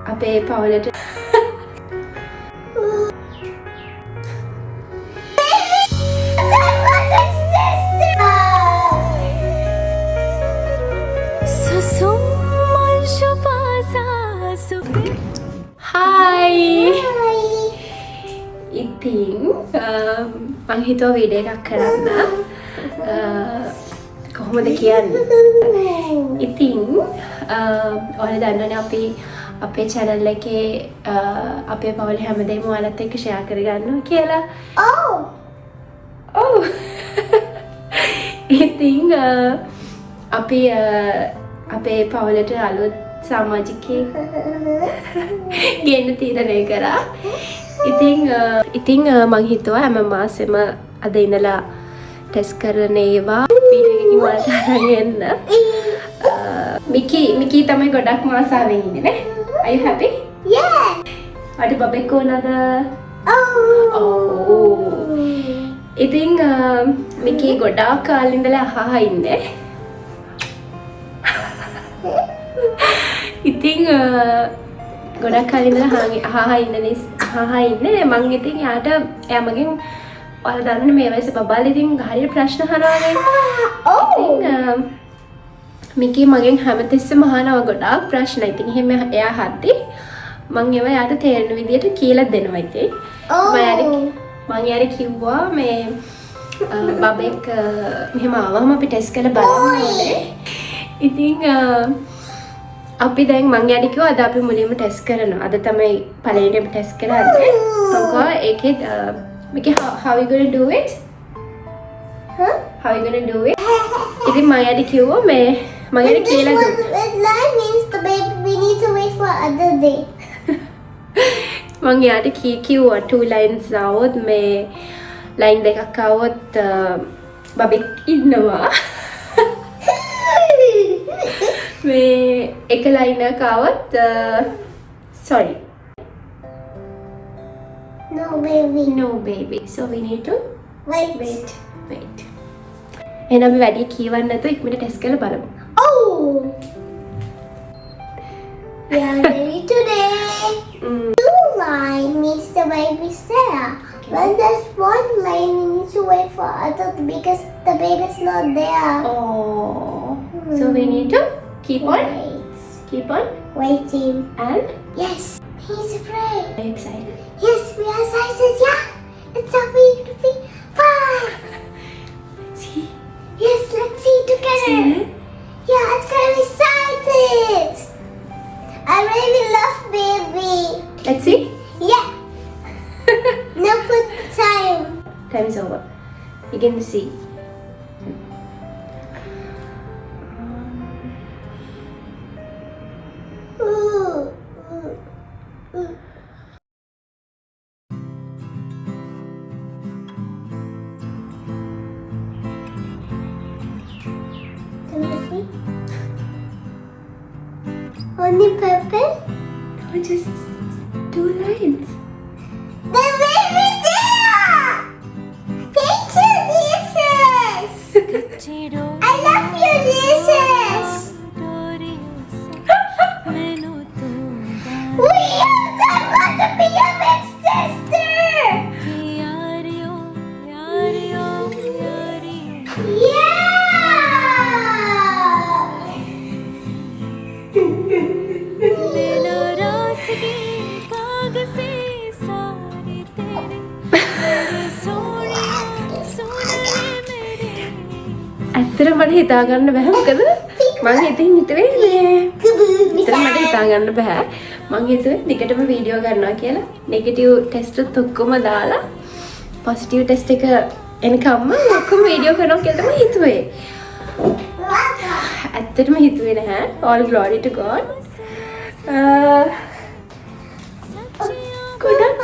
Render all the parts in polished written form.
අපේ පවුලට ඉතින් මං හිතුවා වීඩියෝ එකක් කරන්න. කොහොමද කියන්නේ? ඉතින් ඔයාලා දන්නවනේ අපි අපේ channel එකේ අපේ පවුලේ හැමදේම ඔයාලත් එක්ක share කරගන්නවා කියලා. ඔව්. ඉතින් අපි අපේ පවුලට අලුත් සමාජිකයෙක් ගෙන්න තීරණය කරා. ඉතින් මං හිතුවා හැම මාසෙම අද ඉඳලා ටෙස්ට් කරන ඒවා වීඩියෝ එකකින් වලට අරන් එන්න. මිකි තමයි ගොඩක් මාසාවෙන් ඉන්නේ නේ. Are you happy? Yeah. අද බබෙක් ඕනද? ඉතින් මිකි ගොඩාක් කාලේ ඉඳලා අහහ ඉන්නේ. ඉතින් ගොඩක් කාලේ ඉඳලා අහහ ඉන්නේ මං ඉතින් යාට එයා මගෙන් ඔයාලා දන්නේ මේ වයසේ බබාලා ඉතින් හරියට ප්‍රශ්න අහනවානේ. ඉතින් මිකි මගෙන් හැමතිස්සෙම අහනවා ගොඩාක් ප්‍රශ්න. ඉතින් එහෙම එයා හද්දි මං ඒවා යාට තේරෙන විදියට කියලා දෙනවා ඉතින්. මං යාට කිව්වා මේ බබෙක් මෙහෙම ආවම අපි ටෙස්ට් කරලා බලන්න ඕනේ. ඉතින් අපි දැන් මං යාට කිව්වා අද අපි මුලින්ම ටෙස්ට් කරනවා. අද තමයි පළවෙනිම ටෙස්ට් කරන්නේ. මොකද ඒකේ Mickey, how are you gonna do it? Huh? How are you gonna do it? ඉතින් මං යාට කිව්වා මේ මං යාට කියලා Red line means the baby. We need to wait for other day. මං යාට කිව්වා 2 lines આવොත් මේ line දෙකක් આવොත් බබෙක් ඉන්නවා. මේ එක line එකක් આવොත් sorry. No baby. No baby. So we need to Wait. wait. එහෙනම් අපි වැඩි කියවන්න නැතුව ඉක්මනට ටෙස්ට් කරලා බලමු. Oh. We are ready today. 2 line means the baby's there. When there's 1 line, we need to wait for other because the baby's not there. Oh. So we need to keep on Waiting. and Yes. He's afraid. very excited. Yes, we are excited. Yeah. It's a big fun. Let's see. Yes, let's see together. Yeah, it's gonna be excited. I really love baby. Let's see. Yeah. Now put the time. Time is over. Begin to see. Ooh. Can we see? Only purple? No, just 2 lines. The baby there! Thank you, Jesus! I love you, Jesus! We are going to be a big sister! ඇත්තට මට හිතා ගන්න බෑ මොකද මං ඉතින් හිතුවේ මේ ඇත්තට මට හිතා ගන්න බෑ මං හිතුවේ දිගටම වීඩියෝ ගන්නවා කියලා නෙගටිව් ටෙස්ට් උත් ඔක්කොම දාලා පොසිටිව් ටෙස්ට් එක එනකම්ම ඔක්කොම වීඩියෝ කරනවා කියලා තමයි හිතුවේ ඇත්තටම හිතුවේ නැහැ all glory to god ගොඩක්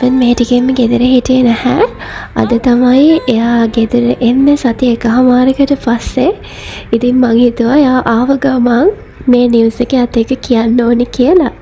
හස්බන්ඩ් මේ ටිකෙන්ම ගෙදර හිටියේ නැහැ. අද තමයි එයා ගෙදර එන්නේ සති එකමාරකට පස්සේ. ඉතින් මං හිතුවා එයා ආව ගමන් මේ නිවුස් එක ඇත එක කියන්න ඕනේ කියලා.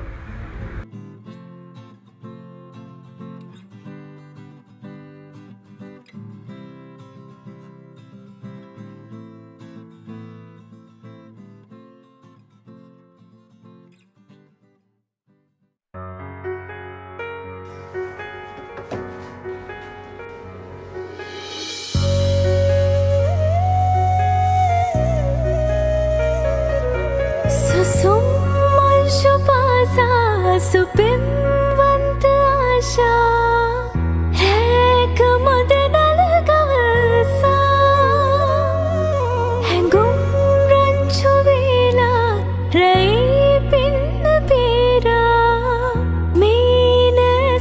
සුපින්වන්ත ආශා රැක මුද නලගවසා හැඟුම් රංචු වේලා රැයි පින්න පේරා මීන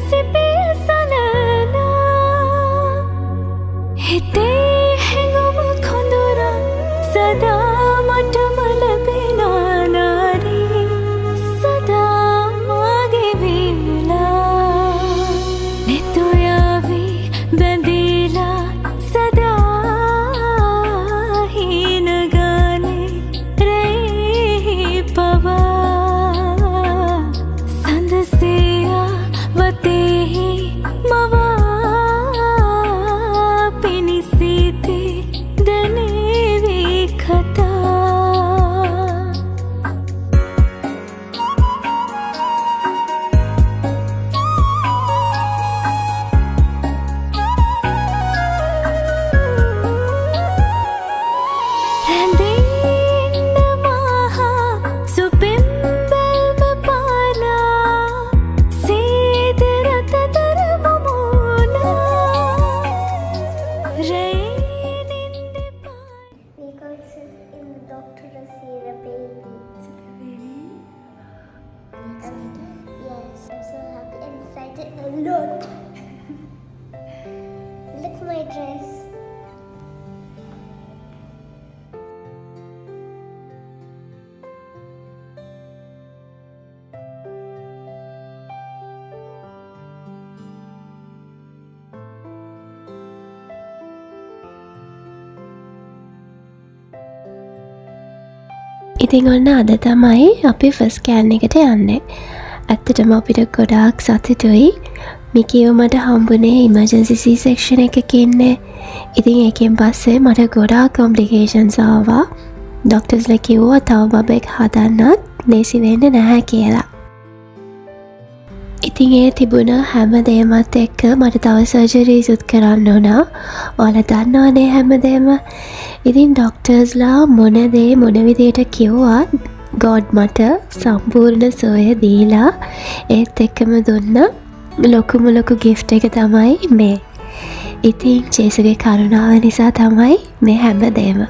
සිපිය සලනා හිතේ හැඟුම කොඳුරා සදා මටම ලැබෙනා නාරී සදා මාගේ වේලා නිතුයාවී බැඳීලා සදා හීන ගානේ රැයි පවා සඳසියා වතෙහි මවා පිණිසිතේ දැනේවි කතා රැඳෙන්න මහා සුපින් බැල්ම පාලා සීද රතදර මුමුණා රැයි නින්දේ පාලා We're going to in the doctor to see the baby. Yes, I'm so happy and excited a lot. Look at my dress. ඉතින් ඔන්න අද තමයි අපි ෆස් ස්කෑන් එකට යන්නේ. ඇත්තටම අපිට ගොඩාක් සතුටුයි. මිකිව මට හම්බුනේ ඉමර්ජන්සි C සෙක්ෂන් එකක ඉන්නේ. ඉතින් ඒකෙන් පස්සේ මට ගොඩාක් කොම්ප්ලිකේෂන්ස් ආවා. ඩොක්ටර්ස්ලා කිව්වා තව බබෙක් හදන්නත් ලේසි වෙන්නේ නැහැ කියලා. ඉතින් ඒ තිබුණ හැම දෙයමත් එක්ක මට තව සර්ජරීසුත් කරන්න වුණා. ඔයාලා දන්නවනේ හැමදේම. ඉතින් ඩොක්ටර්ස්ලා මොන දේ මොන විදියට කිව්වත් ගොඩ් මට සම්පූර්ණ සුවය දීලා ඒත් එක්කම දුන්න ලොකුම ලොකු ගිෆ්ට් එක තමයි මේ. ඉතින් ජේසුගේ කරුණාව නිසා තමයි මේ හැමදේම.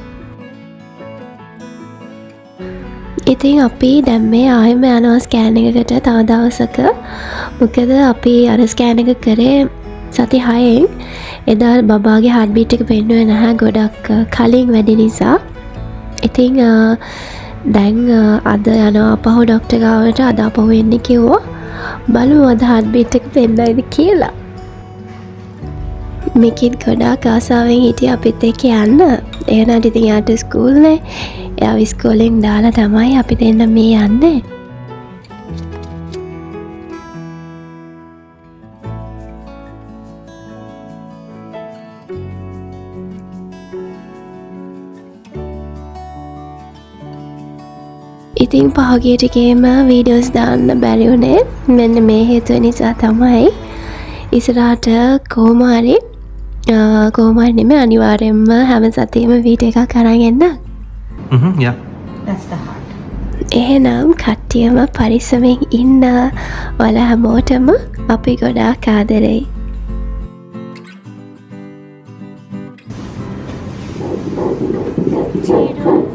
ඉතින් අපි දැන් මේ ආයෙම යනවා ස්කෑන් එකකට තව දවසක. මොකද අපි අර ස්කෑන් එක කරේ සති 6න්. එදා බබාගේ හાર્ට් බීට් එක පෙන්නුවේ නැහැ ගොඩක් කලින් වැඩි නිසා. ඉතින් දැන් අද යනවා අපහු ඩොක්ටර් ගාවට අද අපහු එන්න කිව්වා. බලමු අද හાર્ට් බීට් එක පෙන්නයිද කියලා. මිකිත් ගොඩාක් ආසාවෙන් හිටියා අපිත් එක්ක යන්න. එහෙනම් ඉතින් යාට ස්කූල්නේ. එයා ඉස්කෝලෙන් දාලා තමයි අපි දෙන්න මේ යන්නේ. ඉතින් පහුගිය ටිකේම වීඩියෝස් දාන්න බැරි වුණේ මෙන්න මේ හේතුව නිසා තමයි. ඉස්සරහට කොහොම හරි නෙමෙයි අනිවාර්යෙන්ම හැම සතියෙම වීඩියෝ එකක් අරන් එන්න. Yeah. That's the heart. එහෙනම් කට්ටියම පරිස්සමෙන් ඉන්න. ඔයාලා හැමෝටම අපි ගොඩාක් ආදරෙයි. Cheetah.